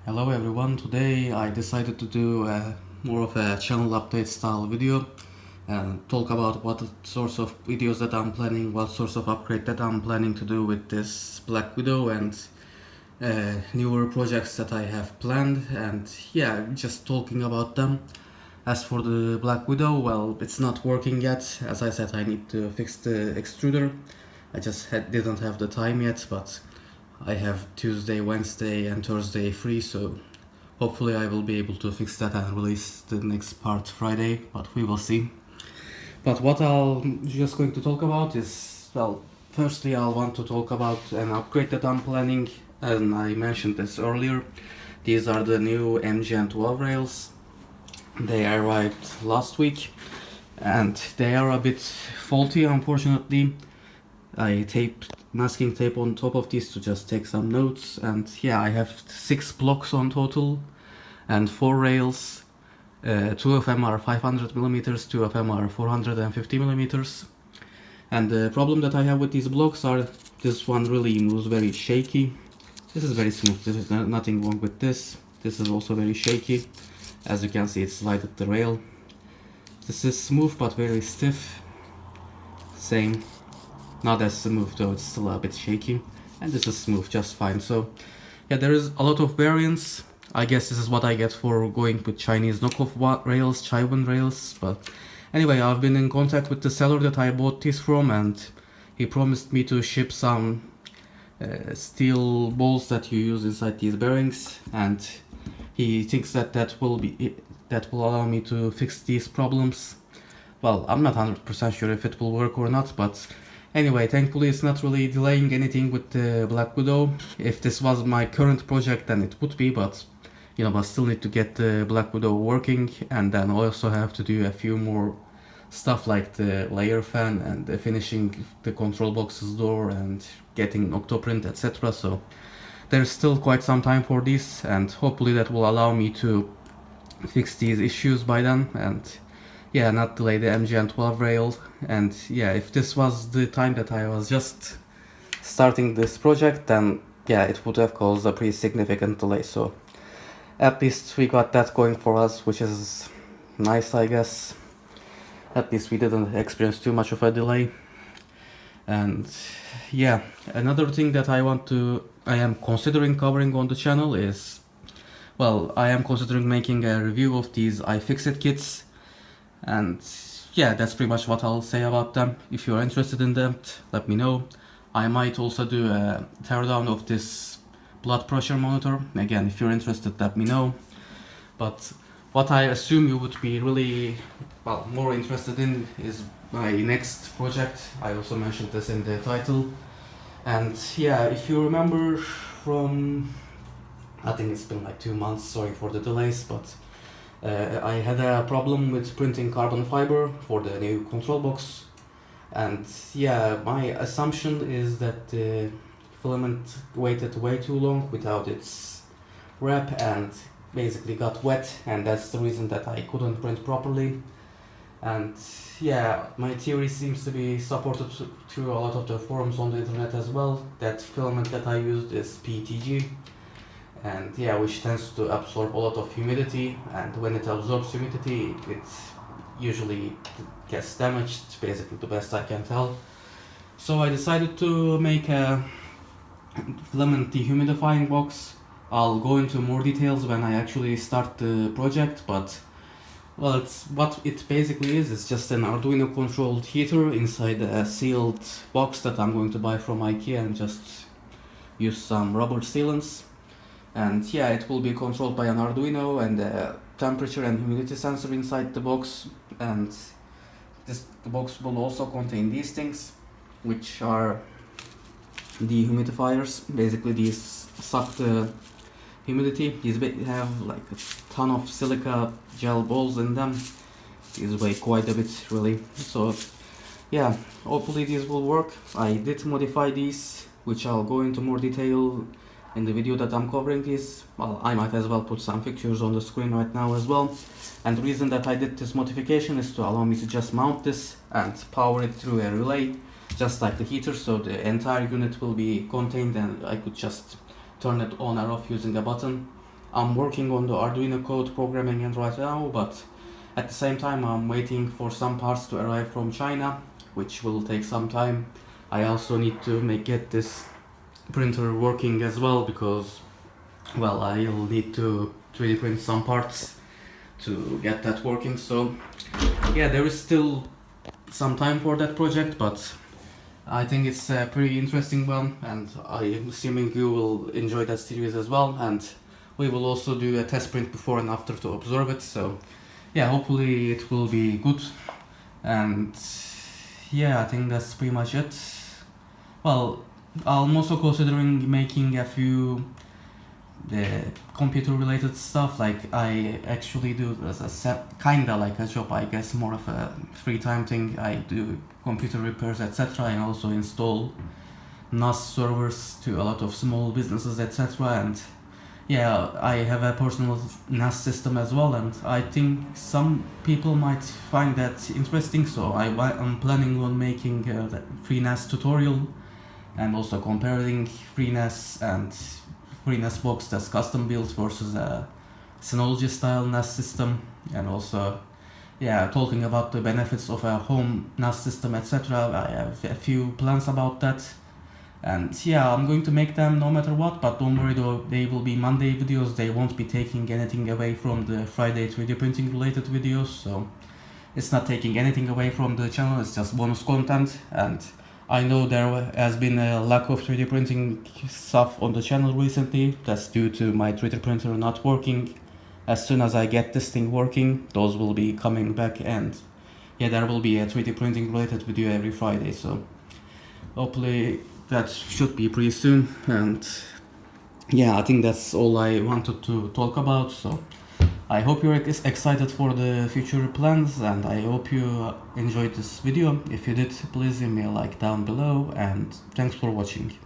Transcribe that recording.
Hello everyone, today I decided to do more of a channel update style video and talk about what sorts of videos that I'm planning, what sorts of upgrade that I'm planning to do with this Black Widow and newer projects that I have planned, and yeah, just talking about them. As for the Black Widow, well, it's not working yet. As I said, I need to fix the extruder. I just didn't have the time yet, but I have Tuesday, Wednesday and Thursday free, so hopefully I will be able to fix that and release the next part Friday, but we will see. But what I'm just going to talk about is, well, firstly I'll want to talk about an upgrade that I'm planning, and I mentioned this earlier. These are the new MGN12 rails. They arrived last week and they are a bit faulty, unfortunately. I taped masking tape on top of these to just take some notes, and yeah, I have 6 blocks on total and 4 rails. 2 of them are 500 millimeters, 2 of them are 450 millimeters. And the problem that I have with these blocks are this one really moves very shaky. This is very smooth, there is nothing wrong with this. This is also very shaky. As you can see, it's slided the rail. This is smooth but very stiff. Same. Not as smooth though, it's still a bit shaky. And this is smooth just fine. So yeah, there is a lot of variance. I guess this is what I get for going with Chinese knockoff rails, Chiwin rails. But anyway, I've been in contact with the seller that I bought these from, and he promised me to ship some steel balls that you use inside these bearings, and he thinks that that will allow me to fix these problems. Well, I'm not 100% sure if it will work or not, but anyway, thankfully it's not really delaying anything with the Black Widow. If this was my current project, then it would be, but you know, I still need to get the Black Widow working, and then also have to do a few more stuff like the layer fan and finishing the control box's door and getting Octoprint, etc. So there's still quite some time for this, and hopefully that will allow me to fix these issues by then, and yeah, not delay the MGN12 rail. And yeah, if this was the time that I was just starting this project, then yeah, it would have caused a pretty significant delay. So at least we got that going for us, which is nice, I guess. At least we didn't experience too much of a delay. And yeah, another thing that I am considering covering on the channel is, well, I am considering making a review of these iFixit kits. And yeah, that's pretty much what I'll say about them. If you're interested in them, let me know. I might also do a teardown of this blood pressure monitor. Again, if you're interested, let me know. But what I assume you would be really, well, more interested in is my next project. I also mentioned this in the title. And yeah, if you remember from, I think it's been like 2 months, sorry for the delays, but I had a problem with printing carbon fiber for the new control box. And yeah, my assumption is that the filament waited way too long without its wrap and basically got wet, and that's the reason that I couldn't print properly. And yeah, my theory seems to be supported through a lot of the forums on the internet as well. That filament that I used is PETG, and yeah, which tends to absorb a lot of humidity, and when it absorbs humidity, it usually gets damaged, basically the best I can tell. So I decided to make a filament dehumidifying box. I'll go into more details when I actually start the project, but well, what it basically is, it's just an Arduino controlled heater inside a sealed box that I'm going to buy from IKEA and just use some rubber sealants. And yeah, it will be controlled by an Arduino and a temperature and humidity sensor inside the box. And the box will also contain these things, which are dehumidifiers. Basically, these suck the humidity. These have like a ton of silica gel balls in them. These weigh quite a bit, really. So yeah, hopefully these will work. I did modify these, which I'll go into more detail in the video that I'm covering these. Well, I might as well put some pictures on the screen right now as well. And the reason that I did this modification is to allow me to just mount this and power it through a relay, just like the heater, so the entire unit will be contained and I could just turn it on or off using a button. I'm working on the Arduino code programming and right now, but at the same time I'm waiting for some parts to arrive from China, which will take some time. I also need to get this printer working as well, because well, I'll need to 3D print some parts to get that working. So yeah, there is still some time for that project, but I think it's a pretty interesting one, and I'm assuming you will enjoy that series as well, and we will also do a test print before and after to observe it. So yeah, hopefully it will be good. And yeah, I think that's pretty much it. Well, I'm also considering making a few computer related stuff. Like I actually do as a kinda like a job, I guess, more of a free time thing. I do computer repairs, etc., and also install NAS servers to a lot of small businesses, etc. And yeah, I have a personal NAS system as well, and I think some people might find that interesting. So I'm planning on making a free NAS tutorial, and also comparing free NAS and free NAS box that's custom built versus a Synology style NAS system, and also yeah, talking about the benefits of a home NAS system, etc. I have a few plans about that, and yeah, I'm going to make them no matter what. But don't worry though, they will be Monday videos. They won't be taking anything away from the Friday 3D printing related videos, so it's not taking anything away from the channel. It's just bonus content. And I know there has been a lack of 3D printing stuff on the channel recently. That's due to my 3D printer not working. As soon as I get this thing working, those will be coming back, and yeah, there will be a 3D printing related video every Friday. So hopefully that should be pretty soon. And yeah, I think that's all I wanted to talk about. So I hope you're excited for the future plans, and I hope you enjoyed this video. If you did, please leave me a like down below, and thanks for watching.